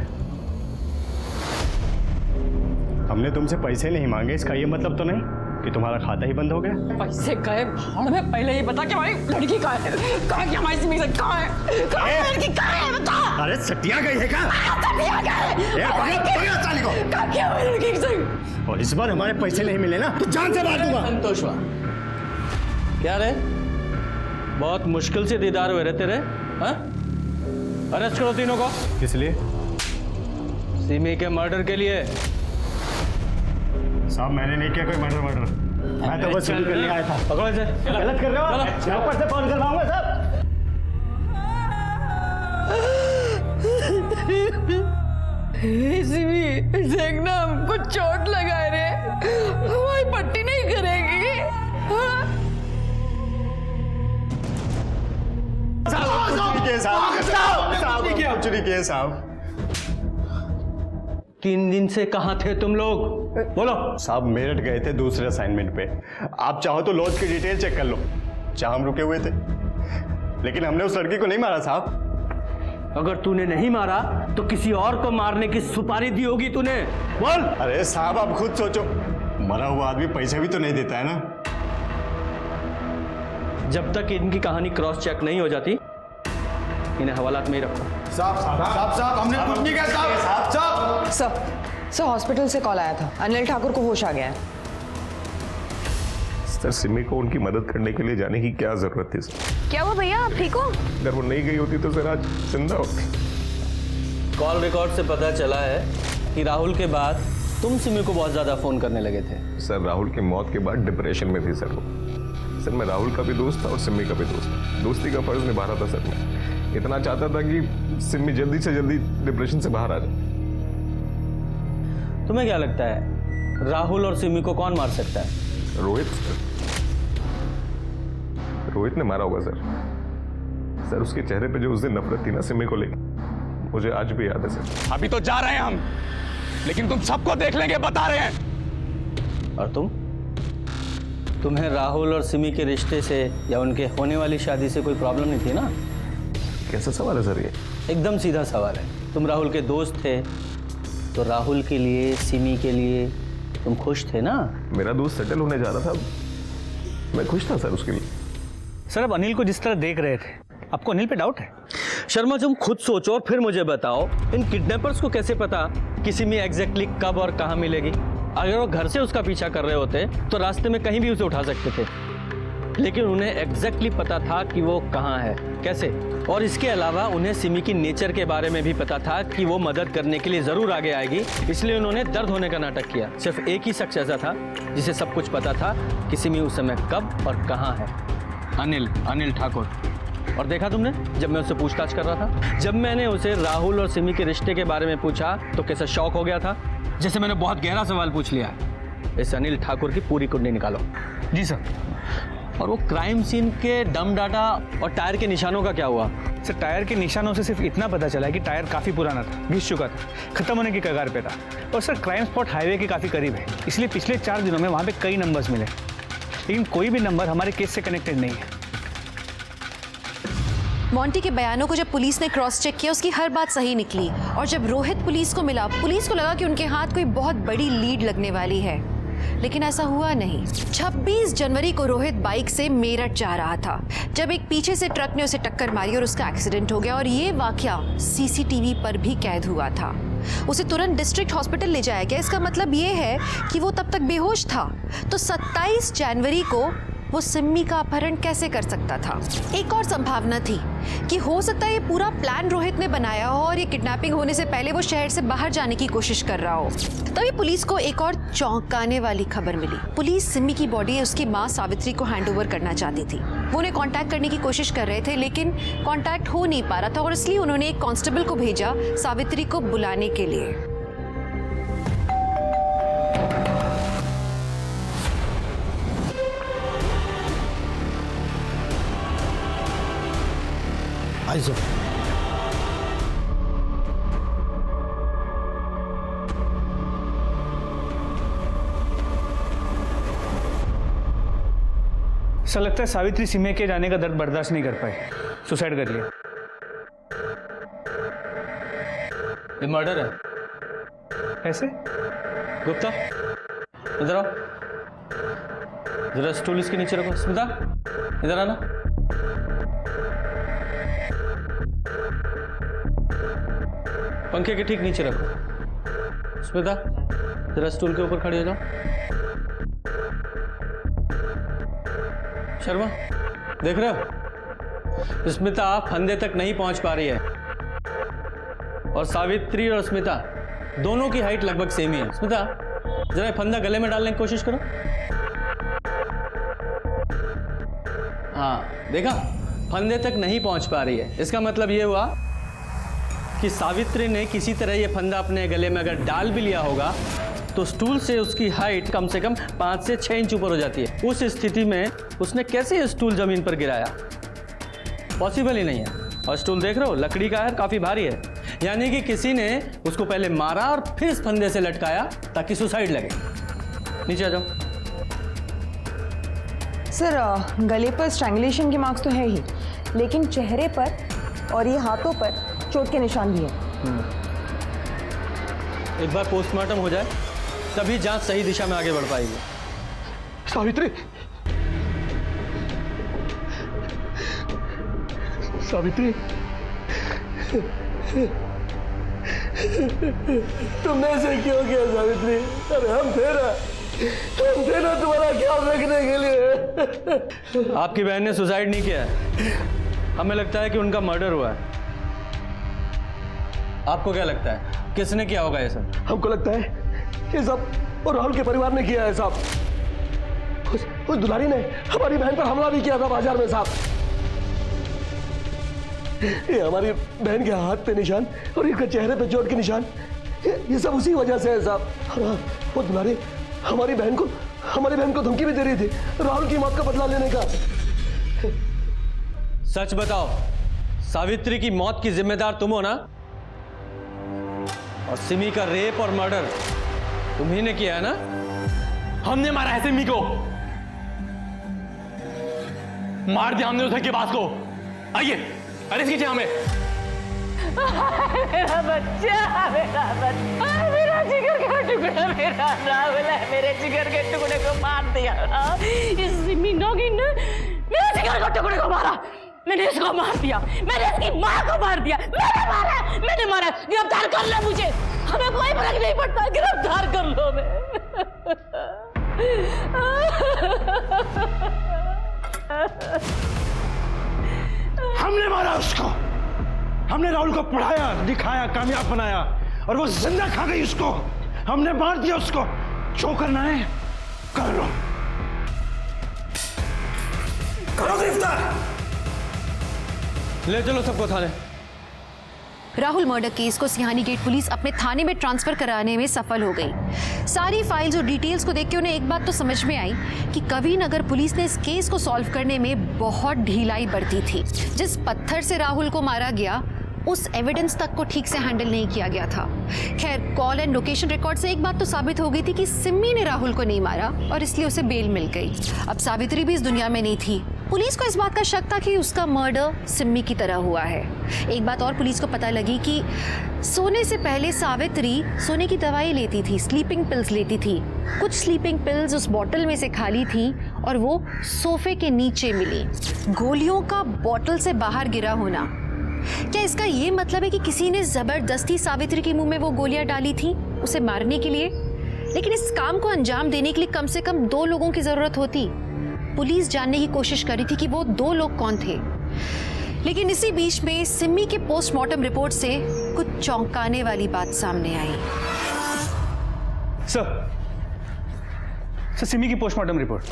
हमने तुमसे पैसे नहीं मांगे, इसका ये मतलब तो नहीं कि तुम्हारा खाता ही बंद हो गया। पैसे गए भाड़ में, पहले ही बता कि हमारी लड़की कहाँ है, कहाँ की हमारी सिमी कहाँ है, लड़की कहाँ है बता। अरे सटिया गई है क्या? सटिया गई। कहाँ की हमारी लड़की से? और इस बार हमारे पैसे नहीं मिले ना तो जान से मार दूंगा। संतोष हुआ क्या रे? बहुत मुश्किल से दीदार हुए रहते रे। हाँ, अरेस्ट करो तीनों को। किस लिए? सिमी के मर्डर के लिए। साहब, मैंने नहीं किया कोई मर्डर। मैं तो बस शुरू करने आया था। पकड़ो इसे। गलत कर रहे हो। मैं ऊपर से फोन करवाऊंगा साहब। सिमी देखना, हमको चोट लगा रे, हमारी पट्टी नहीं करेगी। हाँ? कुछ नहीं किया साहब। 3 दिन से कहाँ थे तुम लोग? बोलो। साहब, मेरठ गए थे दूसरे असाइनमेंट पे। आप चाहो तो लॉज की डिटेल चेक कर लो, जहां हम रुके हुए थे। लेकिन हमने उस लड़की को नहीं मारा साहब। अगर तूने नहीं मारा तो किसी और को मारने की सुपारी दी होगी तूने। बोल। अरे साहब, आप खुद सोचो, मरा हुआ आदमी पैसे भी तो नहीं देता है ना। जब तक इनकी कहानी क्रॉस चेक नहीं हो जाती, इन्हें हवालात में ही रखो। साहब, हमने कुछ नहीं किया साहब। सर, हॉस्पिटल से कॉल आया था, अनिल ठाकुर को होश आ गया है। सर, सिमी को उनकी मदद करने के लिए जाने की क्या जरूरत थी सर? क्या हुआ भैया, आप ठीक हो? अगर वो नहीं गई होती तो सर आज जिंदा होती। कॉल रिकॉर्ड से पता चला है कि राहुल के बाद तुम सिमी को बहुत ज्यादा फोन करने लगे थे। सर, राहुल की मौत के बाद डिप्रेशन में थी सर वो। सर, मैं राहुल का भी दोस्त था और सिमी का भी दोस्त था। दोस्ती का फर्ज निभा रहा था सर। मैं इतना चाहता था कि सिमी जल्दी से जल्दी डिप्रेशन से बाहर आ जाए। तुम्हें क्या लगता है राहुल और सिमी को कौन मार सकता है? रोहित सर। रोहित ने मारा होगा सर। सर, उसके चेहरे पे जो उस दिन नफरत थी ना सिमी को लेकर, मुझे आज भी याद है सर। अभी तो जा रहे हैं हम, लेकिन तुम सबको देख लेंगे, बता रहे हैं। और तुम्हें राहुल और सिमी के रिश्ते से या उनके होने वाली शादी से कोई प्रॉब्लम नहीं थी ना? कैसा सवाल है सर ये? एकदम सीधा सवाल है। तुम राहुल के दोस्त थे तो राहुल के लिए, सिमी के लिए तुम खुश थे ना? मेरा दोस्त सेटल होने जा रहा था, मैं खुश था सर उसके लिए। सर, अब अनिल को जिस तरह देख रहे थे, आपको अनिल पे डाउट है? शर्मा, तुम खुद सोचो और फिर मुझे बताओ, इन किडनैपर्स को कैसे पता कि सिमी एग्जैक्टली कब और कहाँ मिलेगी? अगर वो घर से उसका पीछा कर रहे होते तो रास्ते में कहीं भी उसे उठा सकते थे, लेकिन उन्हें एग्जैक्टली पता था कि वो कहाँ है, कैसे? और इसके अलावा उन्हें सिमी की नेचर के बारे में भी पता था कि वो मदद करने के लिए जरूर आगे आएगी, इसलिए उन्होंने दर्द होने का नाटक किया। सिर्फ एक ही शख्स ऐसा था जिसे सब कुछ पता था कि सिमी उस समय कब और कहाँ है, अनिल ठाकुर। और देखा तुमने, जब मैं उससे पूछताछ कर रहा था, जब मैंने उसे राहुल और सिमी के रिश्ते के बारे में पूछा तो कैसा शॉक हो गया था, जैसे मैंने बहुत गहरा सवाल पूछ लिया। इस अनिल ठाकुर की पूरी कुंडली निकालो। जी सर। और वो क्राइम सीन के डम डाटा और टायर के निशानों का क्या हुआ? सर, टायर के निशानों से सिर्फ इतना पता चला कि टायर काफ़ी पुराना था, घिस चुका था, खत्म होने की कगार पे था। और सर, क्राइम स्पॉट हाईवे के काफ़ी करीब है, इसलिए पिछले 4 दिनों में वहाँ पे कई नंबर्स मिले, लेकिन कोई भी नंबर हमारे केस से कनेक्टेड नहीं है। मॉन्टी के बयानों को जब पुलिस ने क्रॉस चेक किया, उसकी हर बात सही निकली। और जब रोहित पुलिस को मिला, पुलिस को लगा कि उनके हाथ कोई बहुत बड़ी लीड लगने वाली है। लेकिन ऐसा हुआ नहीं। 26 जनवरी को रोहित बाइक से मेरठ जा रहा था जब एक पीछे से ट्रक ने उसे टक्कर मारी और उसका एक्सीडेंट हो गया, और ये वाकया सीसीटीवी पर भी कैद हुआ था। उसे तुरंत डिस्ट्रिक्ट हॉस्पिटल ले जाया गया। इसका मतलब ये है कि वो तब तक बेहोश था। तो 27 जनवरी को वो सिम्मी का अपहरण कैसे कर सकता था? एक और संभावना थी कि हो सकता है ये पूरा प्लान रोहित ने बनाया हो और ये किडनैपिंग होने से पहले वो शहर से बाहर जाने की कोशिश कर रहा हो। तभी पुलिस को एक और चौंकाने वाली खबर मिली। पुलिस सिम्मी की बॉडी उसकी माँ सावित्री को हैंडओवर करना चाहती थी। वो उन्हें कांटेक्ट करने की कोशिश कर रहे थे, लेकिन कांटेक्ट हो नहीं पा रहा था, और इसलिए उन्होंने एक कांस्टेबल को भेजा सावित्री को बुलाने के लिए। आइए ऐसा लगता है सावित्री सिम्मी के जाने का दर्द बर्दाश्त नहीं कर पाए, सुसाइड कर लिया। ये मर्डर है। ऐसे? गुप्ता इधर आओ, जरा स्टूल इसके नीचे रखो। स्मिता इधर आना। पंखे के ठीक नीचे रखो। स्मिता जरा स्टूल के ऊपर खड़ी हो जाओ। शर्मा देख रहे हो, स्मिता फंदे तक नहीं पहुंच पा रही है, और सावित्री और स्मिता दोनों की हाइट लगभग सेम ही है। स्मिता जरा फंदा गले में डालने की कोशिश करो। हाँ देखा, फंदे तक नहीं पहुंच पा रही है। इसका मतलब ये हुआ कि सावित्री ने किसी तरह ये फंदा अपने गले में अगर डाल भी लिया होगा तो स्टूल से उसकी हाइट कम से कम 5 से 6 इंच ऊपर हो जाती है। उस स्थिति में उसने कैसे ये स्टूल जमीन पर गिराया? पॉसिबल ही नहीं है। और स्टूल देख रहे हो, लकड़ी का है, काफी भारी है, यानी कि किसी ने उसको पहले मारा और फिर इस फंदे से लटकाया ताकि सुसाइड लगे। नीचे आ जाओ। सर गले पर स्ट्रैंगुलेशन के मार्क्स तो है ही, लेकिन चेहरे पर और ये हाथों पर चोट के निशान भी हैं। एक बार पोस्टमार्टम हो जाए तभी जांच सही दिशा में आगे बढ़ पाएगी। सावित्री, सावित्री, तुमने ऐसे क्यों किया सावित्री? अरे हम थे ना तुम्हारा ख्याल रखने के लिए। आपकी बहन ने सुसाइड नहीं किया है, हमें लगता है कि उनका मर्डर हुआ है। आपको क्या लगता है किसने किया होगा ये सब? हमको लगता है ये सब और राहुल के परिवार ने किया है साहब। उस दुलारी ने हमारी बहन पर हमला भी किया था बाजार में साहब। ये हमारी बहन के हाथ पे निशान और इनके चेहरे पे चोट के निशान, ये सब उसी वजह से है साहब। और वो दुलारी हमारी बहन को धमकी भी दे रही थी राहुल की मौत का बदला लेने का। सच बताओ, सावित्री की मौत की जिम्मेदार तुम हो ना? और सिमी का रेप और मर्डर तुम्ही ने किया है ना? हमने मारा है सिमी को, मार दिया हमने उसे के पास को। आइए अरेस्ट कीजिए हमें। मेरा बच्चा, मेरा जिगर का टुकड़ा, मेरा राहुल है, मेरे जिगर के टुकड़े को मार दिया। इस सिमी नौगिन ने मेरे जिगर के टुकड़े को मारा। मैंने इसको मार दिया, मैंने इसकी माँ को मार दिया, मैंने मारा। गिरफ्तार कर लो मुझे, हमें कोई फर्क नहीं पड़ता, गिरफ्तार कर लो। हमने मारा उसको, हमने राहुल को पढ़ाया, दिखाया, कामयाब बनाया, और वो जिंदा खा गई उसको। हमने मार दिया उसको। जो करना है कर लो, करो गिरफ्तार। ले चलो सबको थाने। राहुल मर्डर केस को सिहानी गेट पुलिस अपने थाने में ट्रांसफर कराने में सफल हो गई। सारी फाइल्स और डिटेल्स को देख के उन्हें एक बात तो समझ में आई कि कवि नगर पुलिस ने इस केस को सॉल्व करने में बहुत ढिलाई बरती थी। जिस पत्थर से राहुल को मारा गया उस एविडेंस तक को ठीक से हैंडल नहीं किया गया था। खैर, कॉल एंड लोकेशन रिकॉर्ड से एक बात तो साबित हो गई थी कि सिम्मी ने राहुल को नहीं मारा और इसलिए उसे बेल मिल गई। अब सावित्री भी इस दुनिया में नहीं थी पुलिस को इस बात का शक था कि उसका मर्डर सिम्मी की तरह हुआ है। एक बात और पुलिस को पता लगी कि सोने से पहले सावित्री सोने की दवाई लेती थी, स्लीपिंग पिल्स लेती थी। कुछ स्लीपिंग पिल्स उस बॉटल में से खाली थी और वो सोफे के नीचे मिली। गोलियों का बॉटल से बाहर गिरा होना, क्या इसका ये मतलब है कि किसी ने जबरदस्ती सावित्री के मुंह में वो गोलियां डाली थी उसे मारने के लिए? लेकिन इस काम को अंजाम देने के लिए कम से कम 2 लोगों की जरूरत होती। पुलिस जानने की कोशिश कर रही थी कि वो 2 लोग कौन थे। लेकिन इसी बीच में सिम्मी के पोस्टमार्टम रिपोर्ट से कुछ चौंकाने वाली बात सामने आई। सर सिम्मी की पोस्टमार्टम रिपोर्ट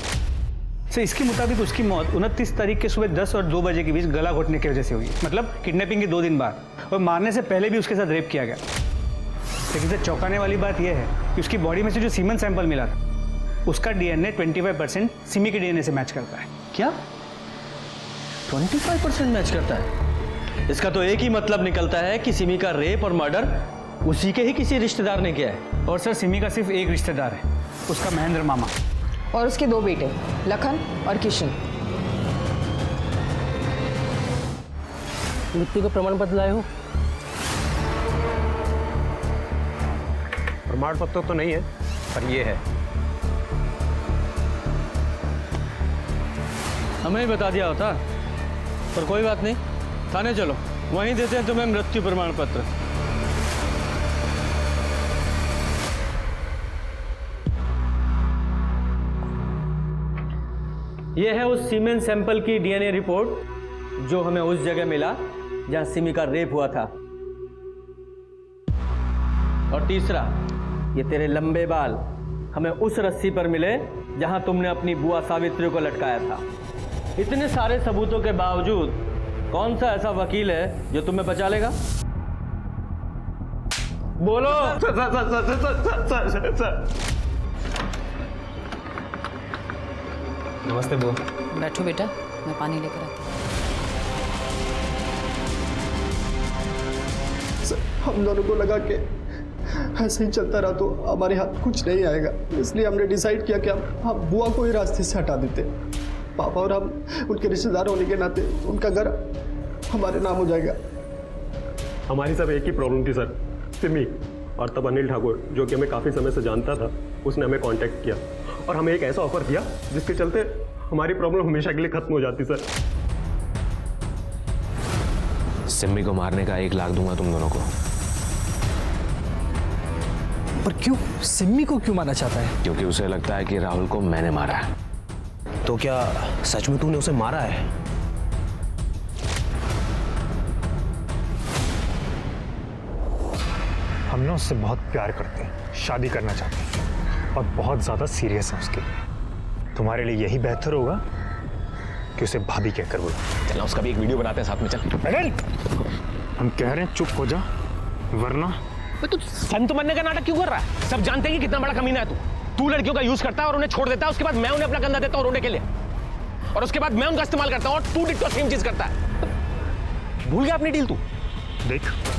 सर, इसके मुताबिक उसकी मौत 29 तारीख के सुबह 10 और 2 बजे के बीच गला घोटने की वजह से हुई। मतलब किडनैपिंग के 2 दिन बाद, और मारने से पहले भी उसके साथ रेप किया गया। लेकिन सर चौंकाने वाली बात यह है कि उसकी बॉडी में से जो सीमन सैंपल मिला था उसका डीएनए 25% सिमी के डीएनए से मैच करता है। क्या 25% मैच करता है? इसका तो एक ही मतलब निकलता है कि सिमी का रेप और मर्डर उसी के ही किसी रिश्तेदार ने किया है। और सर सिमी का सिर्फ एक रिश्तेदार है, उसका महेंद्र मामा, और उसके 2 बेटे लखन और किशन। मृत्यु का प्रमाण पत्र लाए हो? प्रमाण पत्र तो नहीं है, पर ये है। हमें ही बता दिया होता, पर कोई बात नहीं, थाने चलो, वहीं देते हैं तुम्हें मृत्यु प्रमाण पत्र। यह है उस सीमेन सैंपल की डीएनए रिपोर्ट जो हमें उस जगह मिला जहां सिमी का रेप हुआ था। और तीसरा, ये तेरे लंबे बाल हमें उस रस्सी पर मिले जहां तुमने अपनी बुआ सावित्री को लटकाया था। इतने सारे सबूतों के बावजूद कौन सा ऐसा वकील है जो तुम्हें बचा लेगा? बोलो। नमस्ते बुआ। बैठो बेटा, मैं पानी लेकर आती हूँ। हम दोनों को लगा कि ऐसे ही चलता रहा तो हमारे हाथ कुछ नहीं आएगा, इसलिए हमने डिसाइड किया कि हम बुआ को ही रास्ते से हटा देते। पापा और हम उनके रिश्तेदार होने के नाते उनका घर हमारे नाम हो जाएगा। हमारी सब एक ही प्रॉब्लम थी सर, सिमी। और तब अनिल ठाकुर, जो कि हमें काफ़ी समय से जानता था, उसने हमें कांटेक्ट किया और हमें एक ऐसा ऑफर दिया जिसके चलते हमारी प्रॉब्लम हमेशा के लिए खत्म हो जाती सर। सिम्मी को मारने का 1 लाख दूंगा तुम दोनों को। पर क्यों? सिम्मी को क्यों मारना चाहता है? क्योंकि उसे लगता है कि राहुल को मैंने मारा है। तो क्या सच में तूने उसे मारा है? हम ना उससे बहुत प्यार करते हैं, शादी करना चाहते हैं और बहुत ज़्यादा सीरियस है उसके लिए। तुम्हारे लिए यही बेहतर होगा कि उसे भाभी कहकर बोला। चलो उसका भी एक वीडियो बनाते हैं साथ में। चल अनिल, हम कह रहे हैं चुप हो जा, वरना तू संत बनने का नाटक क्यों कर रहा है? सब जानते हैं कि कितना बड़ा कमीना है तू लड़कियों का यूज करता है और उन्हें छोड़ देता है, उसके बाद मैं उन्हें अपना कंधा देता हूँ रोने के लिए, और उसके बाद मैं उनका इस्तेमाल करता हूँ और तू डिट्टो सेम चीज करता है। भूल गया अपनी डील तू? देख, वो